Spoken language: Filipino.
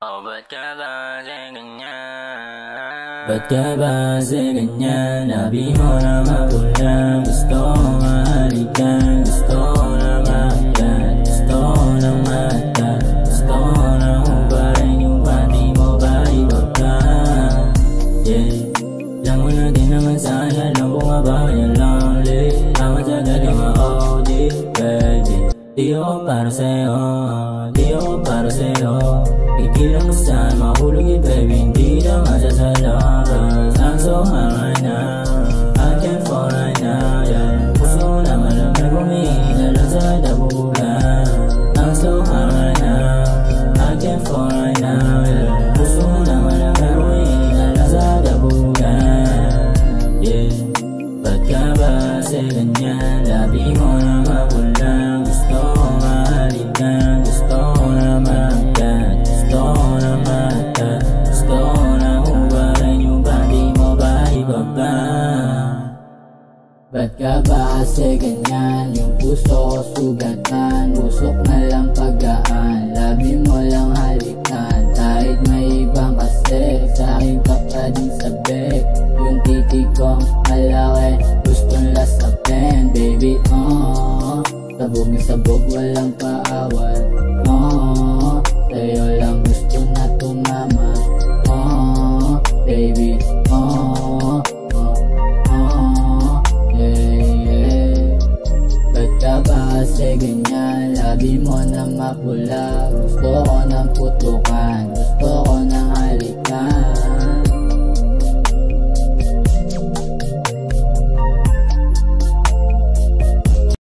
Oh, ba't ka ba kasi ganyan? Ba't ka ba kasi ganyan? Labi mo na mapula. Gusto ko mahalikan. Gusto ko na maagad. Gusto ko na maagad. Gusto ko na hubarin yung panty mo ba ibaba? Yeah. Lang mo na din naman sana. Alam ko nga ba yan lang ulit. Tama sa galing ma-OD, baby. Di ako para sa'yo. Di ako para sa'yo. Ikilang mo saan mahulog yun, baby. Hindi na masasala. Cause I'm so high right now. I can't fall right now, yeah. Puso na malamig humihinga lang sa dabugan. I'm so high right now. I can't fall right now, yeah. Puso na malamig humihinga lang sa dabugan. Yeah. Ba't ka ba kasi ganyan? Labi mo na mapula. Gusto ko mahalikan. Gusto ko na maagad. Gusto ko na maagad. Gusto ko na hubarin yung panty mo ba ibaba? Ba't ka ba kasi ganyan? Yung puso ko sugatan. Busok na lang pagaan. Labi mo lang halikan. Kahit may ibang kasi sa'kin ka pa din sabik. Yung titig kong malaki gustong lasapin, baby. Sabog na sabog, walang paawat. Sa'yo lang gusto na tumama. Baby. Yeah. Ba't ka ba kasi ganyan? Labi mo na mapula. Gusto ko ng putukan. Gusto ko ng halikan.